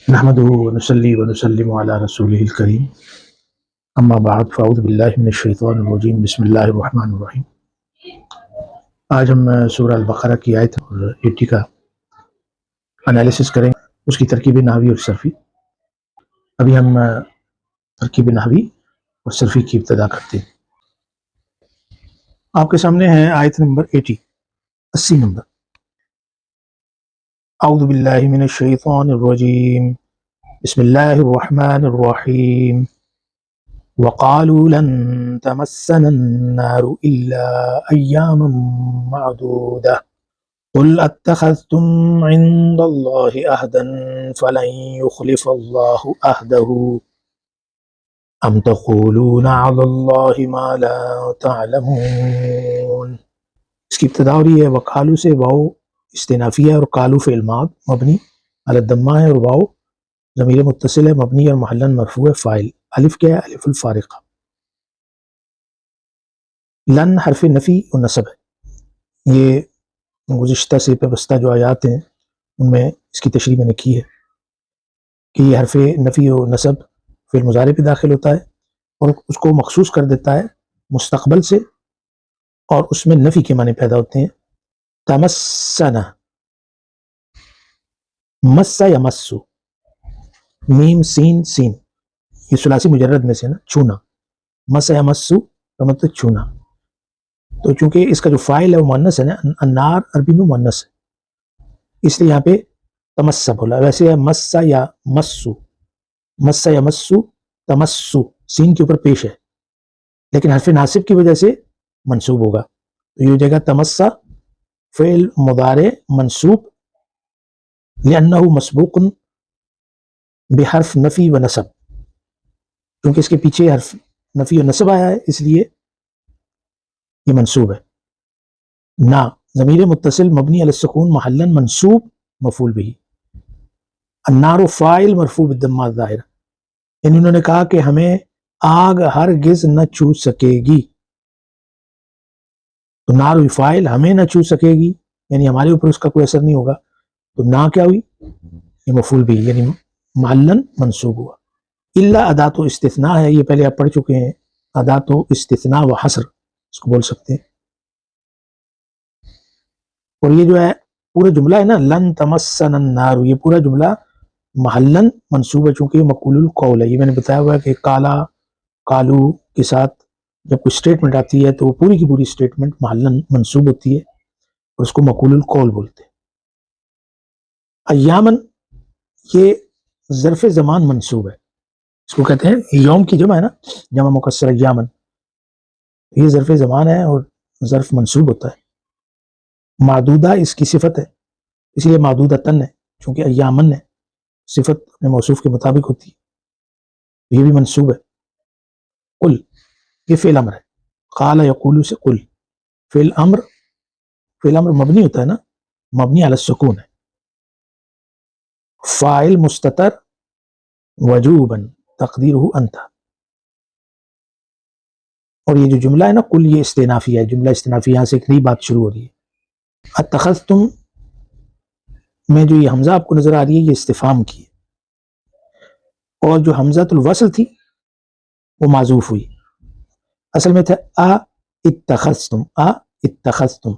نحمده ونصلي ونسلم على رسوله الكريم اما بعد فاعوذ باللہ من الشیطان الرجیم بسم اللہ الرحمن الرحیم۔ آج ہم سورہ البقرہ کی آیت اور 80 کا انالیسس کریں، اس کی ترکیب نحوی اور صرفی۔ ابھی ہم ترکیب نحوی اور صرفی کی ابتدا کرتے ہیں۔ آپ کے سامنے ہے آیت نمبر 80 نمبر۔ اعوذ باللہ من الشیطان الرجیم بسم اللہ الرحمن الرحیم۔ وقالوا لن تمسنا النار إلا أياما معدودة قل أتخذتم عند الله عهدا فلن يخلف الله عهده أم تقولون على الله ما لا تعلمون۔ اس کی ابتدا ہو رہی ہے وقالو سے، واو استنافیہ اور قالو فعل ماض مبنی علی الضمہ ہے، اور واو ضمیر متصل ہے مبنی اور محلا مرفوع ہے فاعل۔ الف کیا ہے؟ الف الفارقہ۔ لن حرف نفی و نصب ہے۔ یہ گزشتہ سے پیوستہ جو آیات ہیں ان میں اس کی تشریح میں نے کی ہے کہ یہ حرف نفی و نصب فعل مضارع پہ داخل ہوتا ہے اور اس کو مخصوص کر دیتا ہے مستقبل سے، اور اس میں نفی کے معنی پیدا ہوتے ہیں۔ تمسنا، مسا یا مسو، میم سین سین، یہ ثلاثی مجرد میں سے نا، چھونا۔ مسا یا مسو کا مطلب چھونا، تو چونکہ اس کا جو فاعل ہے وہ مؤنث ہے نا، النار عربی میں مؤنث ہے، اس لیے یہاں پہ تمسا بولا۔ ویسے ہے مسا یا مسو، مسا یا مسو، تمسو سین کے اوپر پیش ہے، لیکن حرف ناصب کی وجہ سے منصوب ہوگا، تو یہ ہو جائے گا تمسا فعل مضارع منصوب لأنہ مسبوق بحرف نفی و نصب، کیونکہ اس کے پیچھے حرف نفی و نصب آیا ہے اس لیے یہ منصوب ہے۔ نا ضمیر متصل مبنی علی السکون محلا منصوب مفعول به، النار فاعل مرفوع بالضمہ الظاہرہ، یعنی انہوں نے کہا کہ ہمیں آگ ہرگز نہ چھو سکے گی، تو نار فاعل ہمیں نہ چھو سکے گی یعنی ہمارے اوپر اس کا کوئی اثر نہیں ہوگا، تو نا کیا ہوئی؟ یہ مفعول به یعنی محلا منصوب ہوا۔ الا ادات و استثناء ہے، یہ پہلے آپ پڑھ چکے ہیں، ادات و استثناء و حصر اس کو بول سکتے ہیں۔ اور یہ جو ہے پورا جملہ ہے نا، لن تمسنا النار، یہ پورا جملہ محلن منصوب ہے چونکہ یہ مقول القول ہے۔ یہ میں نے بتایا ہوا ہے کہ کالا کالو کے ساتھ جب کوئی اسٹیٹمنٹ آتی ہے تو وہ پوری کی پوری اسٹیٹمنٹ محلن منصوب ہوتی ہے اور اس کو مقول القول بولتے ہیں۔ ایامن یہ ظرف زمان منصوب ہے، اس کو کہتے ہیں یوم کی جمع ہے نا، جمع مکسر ایامن، یہ ظرف زمان ہے اور ظرف منصوب ہوتا ہے۔ معدودہ اس کی صفت ہے، اس لیے معدودہ تن ہے، چونکہ ایامن ہے صفت اپنے موصوف کے مطابق ہوتی ہے، یہ بھی منصوب ہے۔ قل یہ فعل امر ہے، قال یقول سے قل، فعل امر مبنی ہوتا ہے نا، مبنی علی السکون ہے، فاعل مستتر وجوبا تقدیرہ انت، اور یہ جو جملہ ہے نا قل، یہ استئنافی ہے، جملہ استئنافی، یہاں سے ایک نئی بات شروع ہو رہی ہے۔ اتخذتم میں جو یہ حمزہ آپ کو نظر آ رہی ہے یہ استفہام کی ہے، اور جو حمزۃ الوصل تھی وہ معذوف ہوئی، اصل میں تھا اتخذتم، اتخذتم،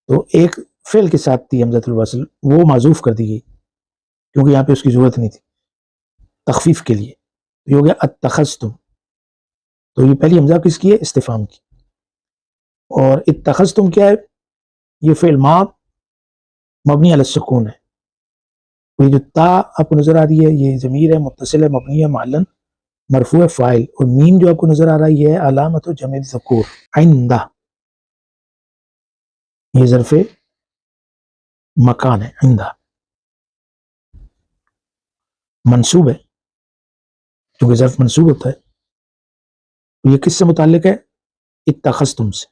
تو ایک فعل کے ساتھ تھی حمزۃ الوصل، وہ معذوف کر دی گئی کیونکہ یہاں پہ اس کی ضرورت نہیں تھی تخفیف کے لیے، یہ ہو گیا اتخذتم، تو یہ پہلی حمزہ کس کی ہے؟ استفہام کی، اور اتخذتم کیا ہے؟ یہ فعل ماض مبنی علی السکون ہے، یہ جو تا آپ کو نظر آ رہی ہے یہ ضمیر ہے متصل ہے مبنی ہے محلا مرفوع ہے فاعل، اور میم جو آپ کو نظر آ رہا ہے یہ ہے علامت جمع الذکور عندہ، یہ ظرف مکان ہے، عندہ منصوب ہے کیونکہ ظرف منصوب ہوتا ہے۔ یہ کس سے متعلق ہے؟ اتخذتم سے،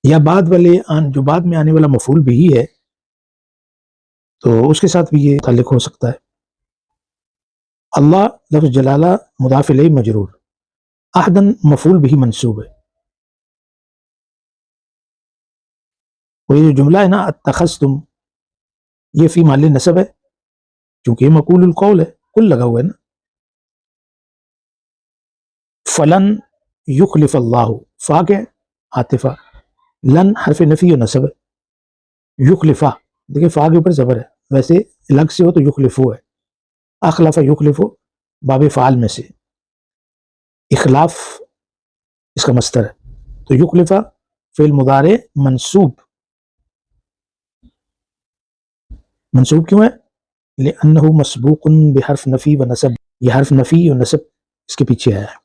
یا بعد والے جو بعد میں آنے والا مفعول بھی ہے تو اس کے ساتھ بھی یہ متعلق ہو سکتا ہے۔ اللہ لفظ جلالہ مضاف الیہ مجرور، عہدن مفعول بھی منصوب ہے، اور یہ جو جملہ ہے نا اتخذتم، یہ فی محل نصب ہے چونکہ یہ مقول القول ہے، کل لگا ہوا ہے نا. فلن یخلف اللہ، فا کے عاطفہ، لن حرف نفی و نصب ہے، یخلفہ دیکھیں فا کے اوپر زبر ہے، ویسے الگ سے ہو تو یخلفو ہے، اخلف یخلفو باب فعال میں سے، اخلاف اس کا مصدر ہے، تو یخلفہ فعل مضارع منصوب. منصوب کیوں ہے؟ لأنہ مسبوق بحرف نفی و نصب، یہ حرف نفی و نصب اس کے پیچھے آیا ہے.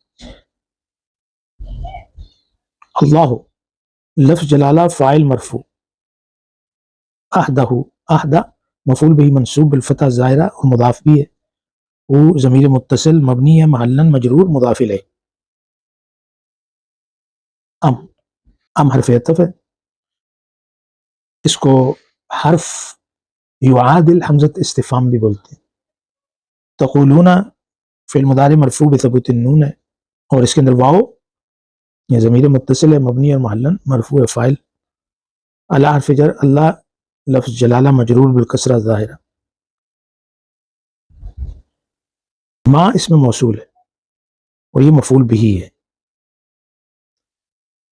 اللہ لفظ جلالہ فاعل مرفوع، احدہ احدہ مفعول به منصوب بالفتح ظاہرہ اور مضاف بھی ہے، وہ ضمیر متصل مبنی ہے محلاً مجرور مضاف الیہ. ام حرف عطف ہے، اس کو حرف یعادل حمزۃ استفہام بھی بولتے ہیں. تقولون فعل مضارع مرفوع بثبوت النون ہے، اور اس کے اندر واو یہ ضمیر متصل ہے مبنی اور محلاً مرفوع فاعل. اللہ حرف جر، اللہ لفظ جلالہ مجرور بالکسرہ ظاہرہ. ما اسم موصول ہے اور یہ مفعول بھی ہے،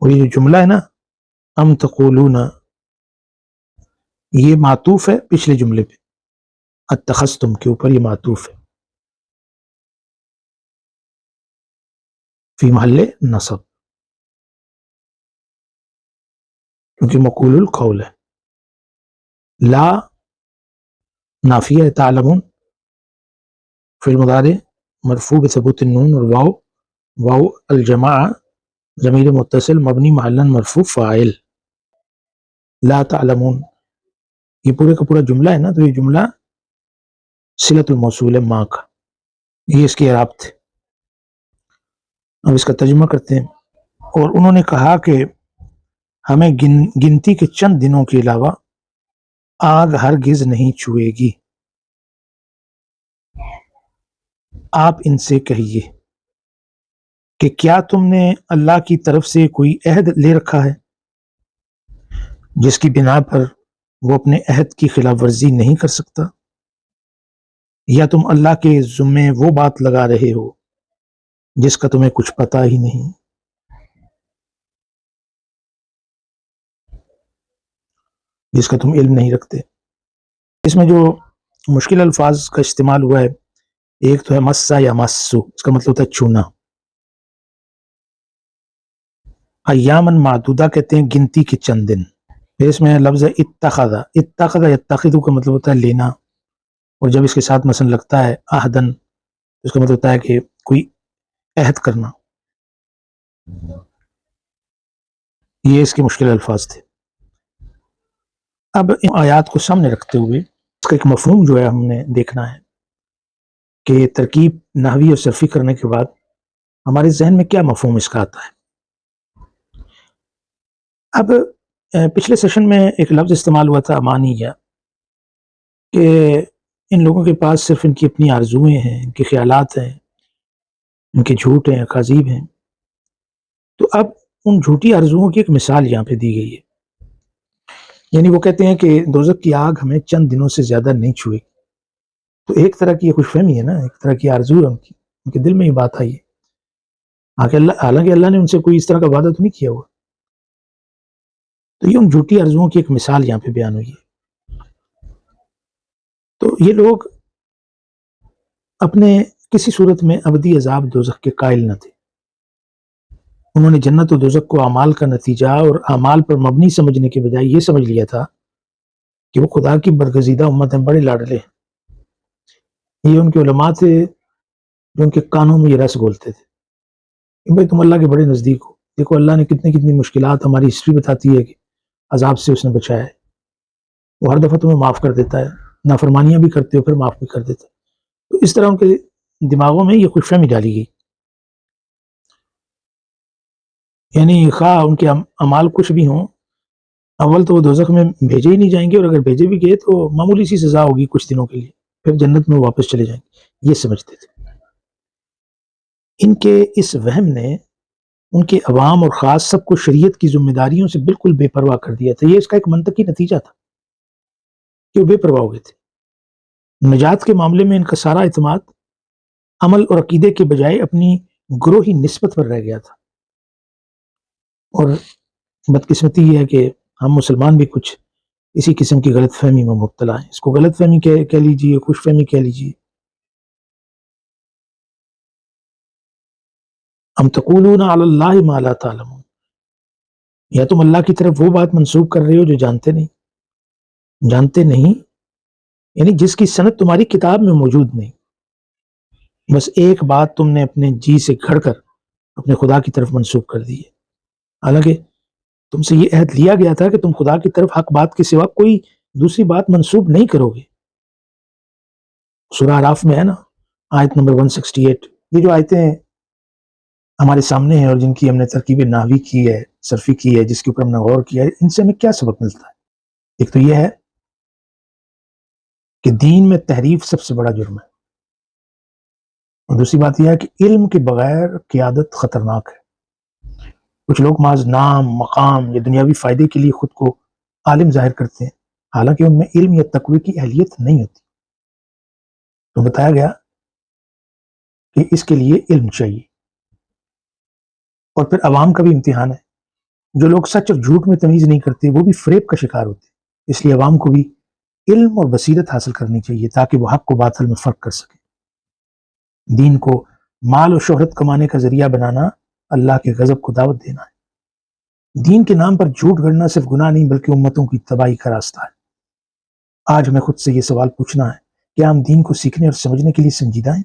اور یہ جو جملہ ہے نا ام تقولون، یہ معطوف ہے پچھلے جملے پہ، اتخذتم کے اوپر یہ معطوف ہے فی محل نصب، کیونکہ مقول القول ہے. لا نافیہ ہے، تعلمون فعل مضارع مرفوع بثبوت النون، اور واو واو الجماعہ ضمیر متصل مبنی محلاً مرفوع فاعل. لا تعلمون یہ پورے کا پورا جملہ ہے نا، تو یہ جملہ صلۃ الموصول ہے ما کا، یہ اس کے اعراب تھے. اب اس کا ترجمہ کرتے ہیں. اور انہوں نے کہا کہ ہمیں گنتی کے چند دنوں کے علاوہ آگ ہرگز نہیں چھوئے گی. آپ ان سے کہیے کہ کیا تم نے اللہ کی طرف سے کوئی عہد لے رکھا ہے جس کی بنا پر وہ اپنے عہد کی خلاف ورزی نہیں کر سکتا، یا تم اللہ کے ذمے وہ بات لگا رہے ہو جس کا تمہیں کچھ پتہ ہی نہیں. جس کا تم علم نہیں رکھتے. اس میں جو مشکل الفاظ کا استعمال ہوا ہے، ایک تو ہے مسا یا مسو، اس کا مطلب ہوتا ہے چھونا. ایامن معدودہ کہتے ہیں گنتی کے چند دن. پھر اس میں لفظ ہے اتخذ، اتخذ یتخذ کا مطلب ہوتا ہے لینا، اور جب اس کے ساتھ مثلا لگتا ہے عہدن، اس کا مطلب ہوتا ہے کہ کوئی عہد کرنا. یہ اس کے مشکل الفاظ تھے. اب ان آیات کو سامنے رکھتے ہوئے اس کا ایک مفہوم جو ہے ہم نے دیکھنا ہے کہ ترکیب نحوی اور صرفی کرنے کے بعد ہمارے ذہن میں کیا مفہوم اس کا آتا ہے. اب پچھلے سیشن میں ایک لفظ استعمال ہوا تھا امانیہ، کہ ان لوگوں کے پاس صرف ان کی اپنی آرزوئیں ہیں، ان کے خیالات ہیں، ان کے جھوٹ ہیں، اکاذیب ہیں. تو اب ان جھوٹی آرزوؤں کی ایک مثال یہاں پہ دی گئی ہے. یعنی وہ کہتے ہیں کہ دوزخ کی آگ ہمیں چند دنوں سے زیادہ نہیں چھوئے. تو ایک طرح کی یہ خوش فہمی ہے نا، ایک طرح کی آرزو ہے ان کے دل میں یہ بات آئی ہے. حالانکہ اللہ نے ان سے کوئی اس طرح کا وعدہ تو نہیں کیا ہوا. تو یہ ان جھوٹی آرزوؤں کی ایک مثال یہاں پہ بیان ہوئی ہے. تو یہ لوگ اپنے کسی صورت میں ابدی عذاب دوزخ کے قائل نہ تھے. انہوں نے جنت و دوزخ کو اعمال کا نتیجہ اور اعمال پر مبنی سمجھنے کے بجائے یہ سمجھ لیا تھا کہ وہ خدا کی برگزیدہ امت ہیں، بڑے لاڈلے ہیں. یہ ان کے علماء تھے جو ان کے کانوں میں یہ رس گھولتے تھے کہ بھائی تم اللہ کے بڑے نزدیک ہو، دیکھو اللہ نے کتنی مشکلات، ہماری ہسٹری بتاتی ہے کہ عذاب سے اس نے بچایا ہے، وہ ہر دفعہ تمہیں معاف کر دیتا ہے، نافرمانیاں بھی کرتے ہو پھر معاف بھی کر دیتا ہے. تو اس طرح ان کے دماغوں میں یہ خوش فہمی ڈالی گئی. یعنی خواہ ان کے اعمال کچھ بھی ہوں، اول تو وہ دوزخ میں بھیجے ہی نہیں جائیں گے، اور اگر بھیجے بھی گئے تو معمولی سی سزا ہوگی کچھ دنوں کے لیے، پھر جنت میں واپس چلے جائیں گے، یہ سمجھتے تھے. ان کے اس وہم نے ان کے عوام اور خاص سب کو شریعت کی ذمہ داریوں سے بالکل بے پرواہ کر دیا تھا. یہ اس کا ایک منطقی نتیجہ تھا کہ وہ بے پرواہ ہو گئے تھے. نجات کے معاملے میں ان کا سارا اعتماد عمل اور عقیدے کے بجائے اپنی گروہی نسبت پر رہ گیا تھا. اور بدقسمتی یہ ہے کہ ہم مسلمان بھی کچھ اسی قسم کی غلط فہمی میں مبتلا ہیں. اس کو غلط فہمی کہہ لیجیے، خوش فہمی کہہ لیجیے. ام تقولون علی اللہ ما لا تعلمون، یا تم اللہ کی طرف وہ بات منسوب کر رہے ہو جو جانتے نہیں، یعنی جس کی سند تمہاری کتاب میں موجود نہیں. بس ایک بات تم نے اپنے جی سے گھڑ کر اپنے خدا کی طرف منسوب کر دی ہے، حالانکہ تم سے یہ عہد لیا گیا تھا کہ تم خدا کی طرف حق بات کے سوا کوئی دوسری بات منسوب نہیں کرو گے. سورہ اعراف میں ہے نا، آیت نمبر 168. یہ جو آیتیں ہمارے سامنے ہیں اور جن کی ہم نے ترکیب نحوی کی ہے، صرفی کی ہے، جس کے اوپر ہم نے غور کیا ہے، ان سے ہمیں کیا سبق ملتا ہے؟ ایک تو یہ ہے کہ دین میں تحریف سب سے بڑا جرم ہے، اور دوسری بات یہ ہے کہ علم کے بغیر قیادت خطرناک ہے. کچھ لوگ محض نام، مقام یا دنیاوی فائدے کے لیے خود کو عالم ظاہر کرتے ہیں، حالانکہ ان میں علم یا تقوی کی اہلیت نہیں ہوتی. تو بتایا گیا کہ اس کے لیے علم چاہیے. اور پھر عوام کا بھی امتحان ہے. جو لوگ سچ اور جھوٹ میں تمیز نہیں کرتے وہ بھی فریب کا شکار ہوتے. اس لیے عوام کو بھی علم اور بصیرت حاصل کرنی چاہیے تاکہ وہ حق کو باطل میں فرق کر سکے. دین کو مال و شہرت کمانے کا ذریعہ بنانا اللہ کے غضب کو دعوت دینا ہے. دین کے نام پر جھوٹ گڑنا صرف گناہ نہیں بلکہ امتوں کی تباہی کا راستہ ہے. آج ہمیں خود سے یہ سوال پوچھنا ہے، کیا ہم دین کو سیکھنے اور سمجھنے کے لیے سنجیدہ ہیں،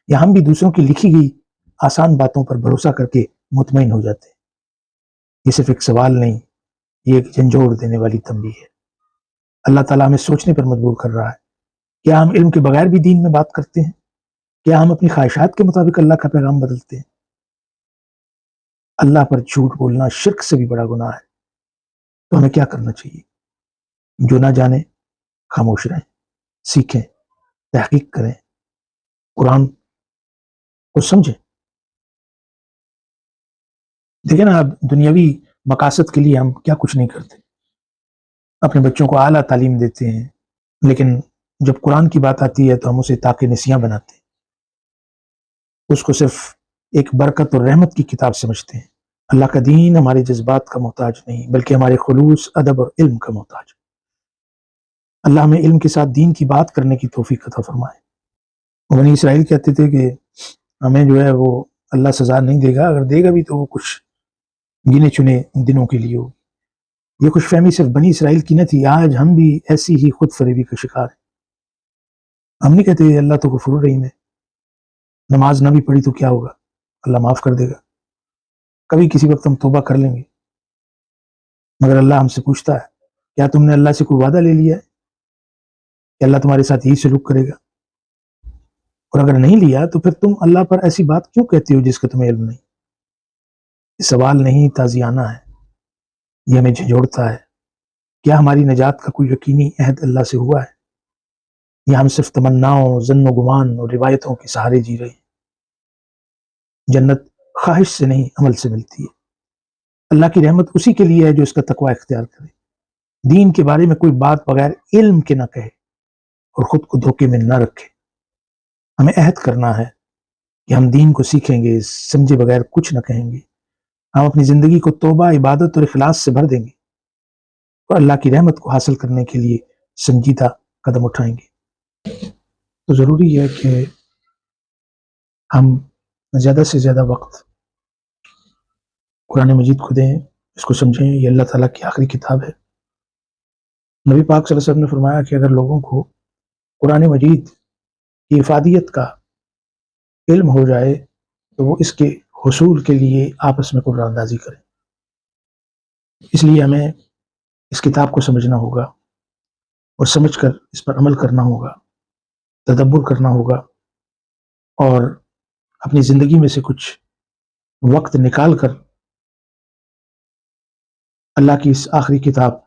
یا ہم بھی دوسروں کی لکھی گئی آسان باتوں پر بھروسہ کر کے مطمئن ہو جاتے ہیں؟ یہ صرف ایک سوال نہیں، یہ ایک جھنجھوڑ دینے والی تنبیہ ہے. اللہ تعالیٰ ہمیں سوچنے پر مجبور کر رہا ہے. کیا ہم علم کے بغیر بھی دین میں بات کرتے ہیں؟ کیا ہم اپنی خواہشات کے مطابق اللہ کا پیغام بدلتے ہیں؟ اللہ پر جھوٹ بولنا شرک سے بھی بڑا گناہ ہے. تو ہمیں کیا کرنا چاہیے؟ جو نہ جانے خاموش رہیں، سیکھیں، تحقیق کریں، قرآن کو سمجھیں. دیکھیں نا، اب دنیاوی مقاصد کے لیے ہم کیا کچھ نہیں کرتے. اپنے بچوں کو اعلیٰ تعلیم دیتے ہیں، لیکن جب قرآن کی بات آتی ہے تو ہم اسے تاکہ نسیاں بناتے ہیں، اس کو صرف ایک برکت اور رحمت کی کتاب سمجھتے ہیں. اللہ کا دین ہمارے جذبات کا محتاج نہیں بلکہ ہمارے خلوص، ادب اور علم کا محتاج ہے. اللہ ہمیں علم کے ساتھ دین کی بات کرنے کی توفیق عطا فرمائے. بنی اسرائیل کہتے تھے کہ ہمیں جو ہے وہ اللہ سزا نہیں دے گا، اگر دے گا بھی تو وہ کچھ گنے چنے دنوں کے لیے ہو. یہ خوش فہمی صرف بنی اسرائیل کی نہ تھی، آج ہم بھی ایسی ہی خود فریبی کا شکار ہیں. ہم نہیں کہتے اللہ تو غفور رحیم ہے، نماز نہ بھی پڑھی تو کیا ہوگا، اللہ معاف کر دے گا، کبھی کسی وقت ہم توبہ کر لیں گے. مگر اللہ ہم سے پوچھتا ہے، کیا تم نے اللہ سے کوئی وعدہ لے لیا ہے کہ اللہ تمہارے ساتھ یہی سلوک کرے گا؟ اور اگر نہیں لیا تو پھر تم اللہ پر ایسی بات کیوں کہتے ہو جس کا تمہیں علم نہیں؟ یہ سوال نہیں، تعزیانہ ہے. یہ ہمیں جھنجھوڑتا ہے. کیا ہماری نجات کا کوئی یقینی عہد اللہ سے ہوا ہے، یا ہم صرف تمناؤں، ظن و گمان اور روایتوں کے سہارے جی رہے ہیں؟ جنت خواہش سے نہیں، عمل سے ملتی ہے. اللہ کی رحمت اسی کے لیے ہے جو اس کا تقوی اختیار کرے. دین کے بارے میں کوئی بات بغیر علم کے نہ کہے اور خود کو دھوکے میں نہ رکھے. ہمیں عہد کرنا ہے کہ ہم دین کو سیکھیں گے، سمجھے بغیر کچھ نہ کہیں گے. ہم اپنی زندگی کو توبہ، عبادت اور اخلاص سے بھر دیں گے اور اللہ کی رحمت کو حاصل کرنے کے لیے سنجیدہ قدم اٹھائیں گے. تو ضروری ہے کہ ہم زیادہ سے زیادہ وقت قرآن مجید کو دیں، اس کو سمجھیں. یہ اللہ تعالیٰ کی آخری کتاب ہے. نبی پاک صلی اللہ علیہ وسلم نے فرمایا کہ اگر لوگوں کو قرآن مجید کی افادیت کا علم ہو جائے تو وہ اس کے حصول کے لیے آپس میں قرآن اندازی کریں. اس لیے ہمیں اس کتاب کو سمجھنا ہوگا اور سمجھ کر اس پر عمل کرنا ہوگا، تدبر کرنا ہوگا، اور اپنی زندگی میں سے کچھ وقت نکال کر اللہ کی اس آخری کتاب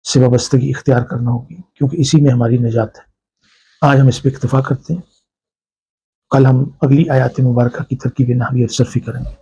سے وابستگی اختیار کرنا ہوگی، کیونکہ اسی میں ہماری نجات ہے. آج ہم اس پہ اکتفا کرتے ہیں. کل ہم اگلی آیات مبارکہ کی ترکیب نحوی اور صرفی کریں گے.